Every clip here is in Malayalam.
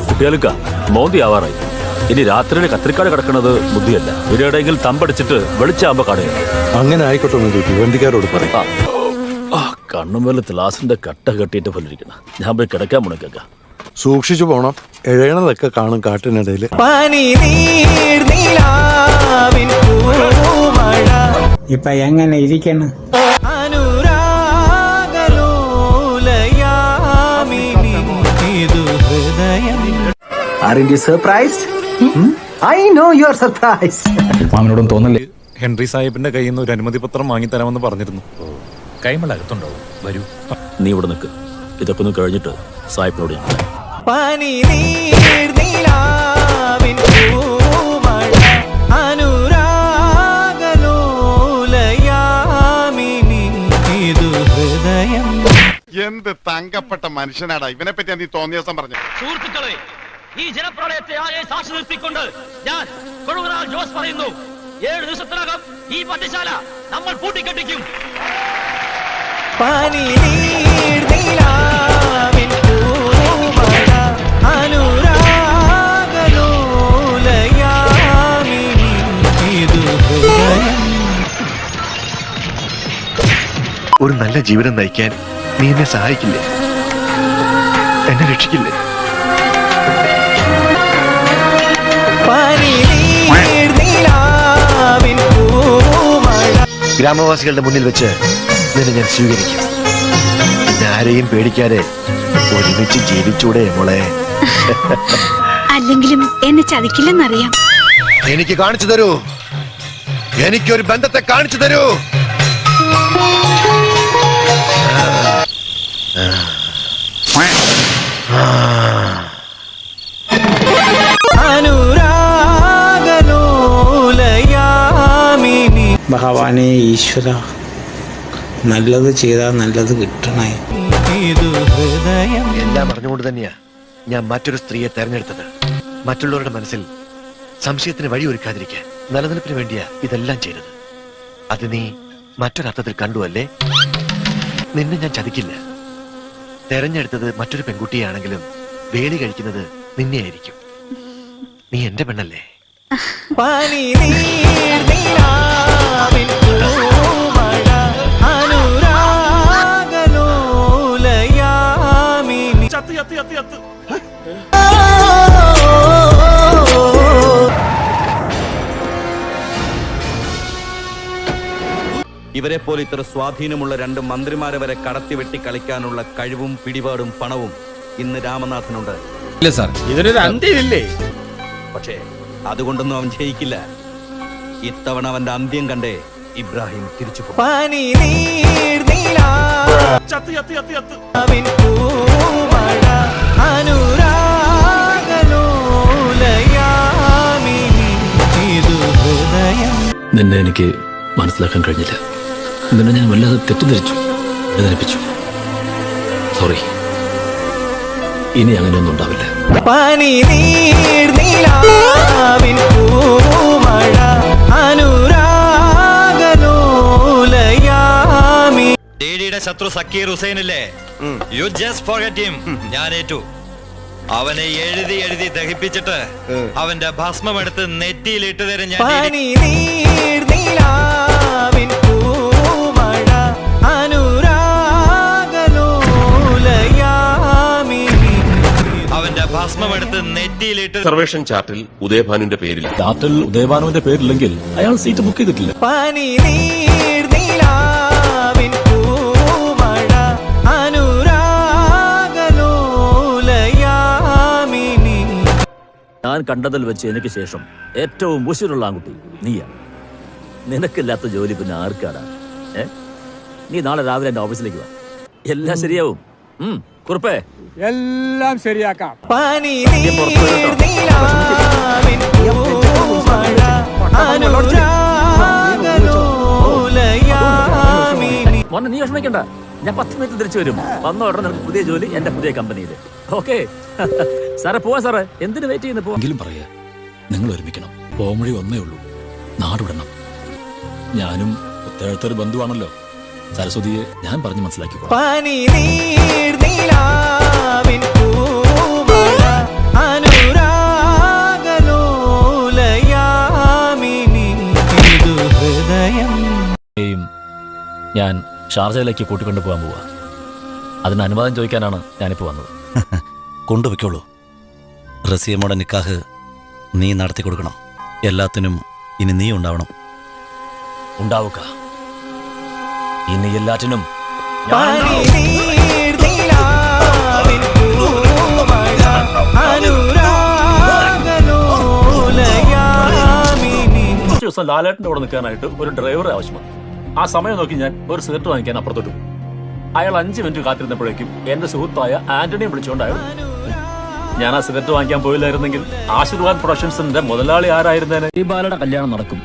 കുട്ടികൾക്ക മോന്തി ആവാറായി. ഇനി രാത്രിയിൽ കത്രിക്കാട് കിടക്കുന്നത് ബുദ്ധിയല്ല. ഇവരെവിടെയെങ്കിലും തമ്പടിച്ചിട്ട് വെളിച്ചാകുമ്പോ കടയാണ്. അങ്ങനെ ആയിക്കോട്ടെ വണ്ടിക്കാരോട് പറയാം. കണ്ണും വല്ല ഗ്ലാസിന്റെ കട്ട കെട്ടിയിട്ട് പോലിരിക്കണം. ഞാൻ പോയി കിടക്കാൻ മുണക്ക. സൂക്ഷിച്ചു പോണം. എഴയണതൊക്കെ കാണും കാട്ടിനിടയില്. ഇപ്പൊ എങ്ങനെ ഇരിക്കണം? Aren't you surprised? I know you are surprised. മാമനോടും തോന്നല്ലേ? ഹെൻറി സാഹിബിന്റെ കയ്യിൽ നിന്ന് ഒരു അനുമതി പത്രം വാങ്ങിത്തരാമെന്ന് പറഞ്ഞിരുന്നു. കൈമളകത്തുണ്ടാവും. വരൂ. നീ ഇവിടെ നിൽക്ക്. ഇതൊക്കെ ഒന്ന് കഴിഞ്ഞിട്ട് സാഹിബിനോട് ഞാൻ എന്ത് തങ്കപ്പെട്ട മനുഷ്യനാടാ ഇവനെ പറ്റി നീ തോന്നിയ ദിവസം പറഞ്ഞു. സുഹൃത്തുക്കളെ, ഈ ജനപ്രളയത്തെ ആകെ സാക്ഷി നിർത്തിക്കൊണ്ട് ഞാൻ കൊടുങ്ങാൽ ജോസ് പറയുന്നു, 7 ദിവസത്തിനകം ഈ പട്ടിശാല നമ്മൾ പൂട്ടിക്കെട്ടിക്കും. ഒരു നല്ല ജീവിതം നയിക്കാൻ നീ എന്നെ സഹായിക്കില്ലേ? എന്നെ രക്ഷിക്കില്ലേ? ഗ്രാമവാസികളുടെ മുന്നിൽ വെച്ച് നിന്നെ ഞാൻ സ്വീകരിക്കും. ആരെയും പേടിക്കാതെ ഒരുമിച്ച് ജീവിച്ചൂടെ മോളെ? അല്ലെങ്കിലും എന്നെ ചതിക്കില്ലെന്നറിയാം. എനിക്ക് കാണിച്ചു തരൂ. എനിക്കൊരു ബന്ധത്തെ കാണിച്ചു തരൂ. ഭഗവാനെ ഈശ്വര, നല്ലത് ചെയ്താൽ നല്ലത് കിട്ടണേ. എല്ലാം അറിഞ്ഞുകൊണ്ട് തന്നെയാ ഞാൻ മറ്റൊരു സ്ത്രീയെ തെരഞ്ഞെടുത്തത്. മറ്റുള്ളവരുടെ മനസ്സിൽ സംശയത്തിന് വഴിയൊരുക്കാതിരിക്കാൻ, നിലനിൽപ്പിന് വേണ്ടിയാ ഇതെല്ലാം ചെയ്തത്. അത് നീ മറ്റൊരർത്ഥത്തിൽ കണ്ടു അല്ലേ? നിന്നെ ഞാൻ ചതിക്കില്ല. തെരഞ്ഞെടുത്തത് മറ്റൊരു പെൺകുട്ടിയാണെങ്കിലും വേലി കഴിക്കുന്നത് നിന്നെയായിരിക്കും. നീ എന്റെ പെണ്ണല്ലേ? ഇവരെ പോലെ ഇത്ര സ്വാധീനമുള്ള 2 മന്ത്രിമാരെ വരെ കടത്തിവെട്ടി കളിക്കാനുള്ള കഴിവും പിടിപാടും പണവും ഇന്ന് രാമനാഥനുണ്ട്. ഇല്ല സാർ, ഇതിനൊരു അന്ത്യമില്ലേ? പക്ഷേ അതുകൊണ്ടൊന്നും അവൻ ജയിക്കില്ല. ഇത്തവണ അവന്റെ അന്ത്യം കണ്ടേ ഇബ്രാഹിം തിരിച്ചു പോകും. നിന്നെ എനിക്ക് മനസ്സിലാക്കാൻ കഴിഞ്ഞില്ല. നിന്നെ ഞാൻ വല്ലാതെ തെറ്റിദ്ധരിച്ചു, വേദനിപ്പിച്ചു. സോറി. ഇനി അങ്ങനെയൊന്നും ഉണ്ടാവില്ല. ഡിഡിയുടെ ശത്രു സക്കീർ ഹുസൈനില്ലേ? You just forget him. ഞാൻ ഏറ്റു. അവനെ എഴുതി ദഹിപ്പിച്ചിട്ട് അവന്റെ ഭസ്മം എടുത്ത് നെറ്റിയിലിട്ട് തരും ഞാൻ. അവന്റെ ഭസ്മം എടുത്ത് നെറ്റിയിലിട്ട്. റിസർവേഷൻ ചാർട്ടിൽ ഉദയഭാനുവിന്റെ പേരിൽ. ചാർട്ടിൽ ഉദയഭാനുവിന്റെ പേരില്ലെങ്കിൽ അയാൾ സീറ്റ് ബുക്ക് ചെയ്തിട്ടില്ല. ഞാൻ കണ്ടതിൽ വെച്ച് എനിക്ക് ശേഷം ഏറ്റവും ഉശിരുള്ള ആൺകുട്ടി നീയാ. നിനക്കില്ലാത്ത ജോലി പിന്നെ ആർക്കാടാ? നീ നാളെ രാവിലെ എന്റെ ഓഫീസിലേക്ക് വാ. എല്ലാം ശരിയാവും. കുറുപ്പേ, എല്ലാം ശരിയാക്കാം. മോനെ, നീ വിഷമിക്കണ്ട. ഞാൻ 10 മിനിറ്റ് തിരിച്ചു വരും. വന്ന ഉടനെ നിനക്ക് പുതിയ ജോലി എന്റെ പുതിയ കമ്പനിയിൽ. ഓക്കെ സാറേ, പോവാ സാറേ. എന്തിനു വെയിറ്റ് ചെയ്യുന്നു? എങ്കിലും പറയാ, നിങ്ങൾ ഒരുമിക്കണം. പോംവഴി ഒന്നേ ഉള്ളൂ, നാടുവിടണം. ഞാനും ഉത്തരത്തൊരു ബന്ധുവാണല്ലോ. സരസ്വതിയെ ഞാൻ പറഞ്ഞു മനസ്സിലാക്കിക്കോ. ഞാൻ ഷാർജയിലേക്ക് കൂട്ടിക്കൊണ്ടു പോകാൻ പോവാ. അതിന് അനുവാദം ചോദിക്കാനാണ് ഞാനിപ്പോ വന്നത്. കൊണ്ടുവയ്ക്കോളൂ. റസിയമ്മയുടെ നിക്കാഹ് നീ നടത്തി കൊടുക്കണം. എല്ലാത്തിനും ഇനി നീ ഉണ്ടാവണം. ഉണ്ടാവുക. ഇനി എല്ലാറ്റിനും ദിവസം ലാലേട്ടന്റെ കൂടെ നിൽക്കാനായിട്ട് ഒരു ഡ്രൈവറെ ആവശ്യമാണ്. ആ സമയം നോക്കി ഞാൻ ഒരു സിഗരറ്റ് വാങ്ങിക്കാൻ അപ്പുറത്തോട്ട് പോയി. അയാൾ 5 മിനിറ്റ് കാത്തിരുന്നപ്പോഴേക്കും എന്റെ സുഹൃത്തായ ആന്റണിയെ വിളിച്ചുകൊണ്ട് അയാൾ. ഞാൻ ആ സിഗരറ്റ് വാങ്ങിക്കാൻ പോയില്ലായിരുന്നെങ്കിൽ ആശീർവാദ് പ്രൊഡക്ഷൻസിന്റെ മുതലാളി ആരായിരുന്നേനെ? ശ്രീബാലയുടെ കല്യാണം നടക്കും.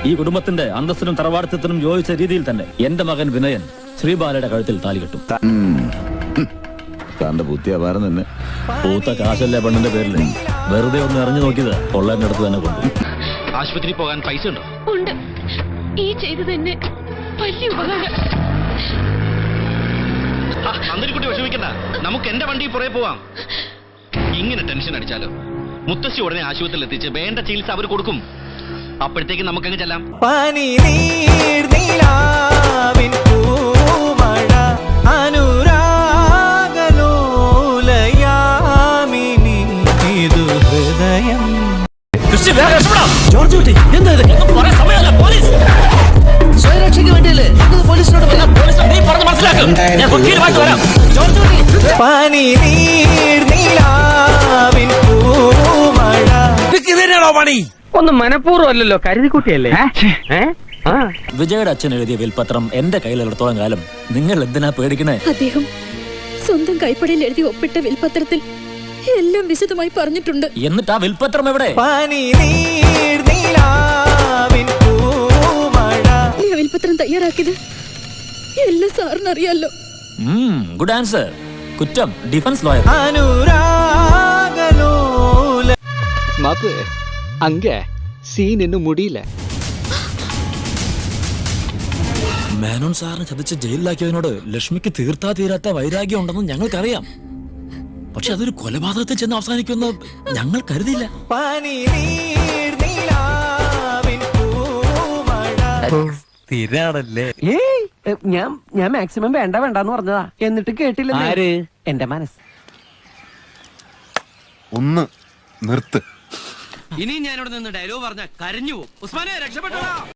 ഈ കുടുംബത്തിന്റെ അന്തസ്സിനും തറവാടിത്തത്തിനും യോജിച്ച രീതിയിൽ തന്നെ എന്റെ മകൻ വിനയൻ ശ്രീബാലയുടെ കഴുത്തിൽ താലി കെട്ടും. താന്റെ ബുദ്ധി അപാരം തന്നെ. പൂത്ത കാശല്ലേ പെണ്ണിന്റെ പേരിൽ വെറുതെ ഒന്ന് എറിഞ്ഞു നോക്കിയത് കൊള്ളേന്റെ അടുത്ത് തന്നെ കൊണ്ടു. ആശുപത്രി പോകാൻ പൈസ ഉണ്ടോ? ഉണ്ട്. ഈ ചെയ്തത് എന്നെ വലിയ ഉപകാരം. കുട്ടി വിഷമിക്കണ്ട, നമുക്ക് എന്റെ വണ്ടി പുറകെ പോവാം. ഇങ്ങനെ ടെൻഷൻ അടിച്ചാലോ? മുത്തശ്ശി ഉടനെ ആശുപത്രിയിൽ എത്തിച്ച് വേണ്ട ചികിത്സ അവർ കൊടുക്കും. അപ്പോഴത്തേക്ക് നമുക്കങ്ങ് ചെല്ലാം. സ്വയരക്ഷയ്ക്ക് വേണ്ടിയല്ലേ പോലീസിനോട് ഒന്നും മനഃപൂർവ്വമല്ലല്ലോ, കരുതിക്കുട്ടിയല്ലേ? വിജയുടെ അച്ഛൻ എഴുതിയ വിൽപത്രം എന്റെ കയ്യിലെടുത്തോളം കാലം നിങ്ങൾ എന്തിനാ പേടിക്കണേ? അദ്ദേഹം സ്വന്തം കൈപ്പടയിൽ എഴുതി ഒപ്പിട്ട വിൽപത്രത്തിൽ എല്ലാം വിശദമായി പറഞ്ഞിട്ടുണ്ട്. എന്നിട്ട് ആ വിൽപത്രം എവിടെ? വിൽപത്രം തയ്യാറാക്കിയത് എല്ലാം സാറിന് അറിയാലോ. Good answer. കുറ്റം ഡിഫൻസ് ലോയർ. മേനോൻ സാറിന് ചതിച്ച് ജയിലിലാക്കിയതിനോട് ലക്ഷ്മിക്ക് തീർത്താ തീരാത്ത വൈരാഗ്യം ഉണ്ടെന്ന് ഞങ്ങൾക്കറിയാം. പക്ഷെ അതൊരു കൊലപാതകത്തിൽ ചെന്ന് അവസാനിക്കുമെന്ന് ഞങ്ങൾ കരുതിയില്ല. ഞാൻ മാക്സിമം വേണ്ടെന്ന് പറഞ്ഞതാ, എന്നിട്ട് കേട്ടില്ല. എന്റെ മനസ്സ്. ഒന്ന് നിർത്ത്. ഇനി ഞാനിവിടെ നിന്ന് ഡയലോഗ് പറഞ്ഞ കരഞ്ഞു പോകും. ഉസ്മാനെ രക്ഷപ്പെട്ടോ.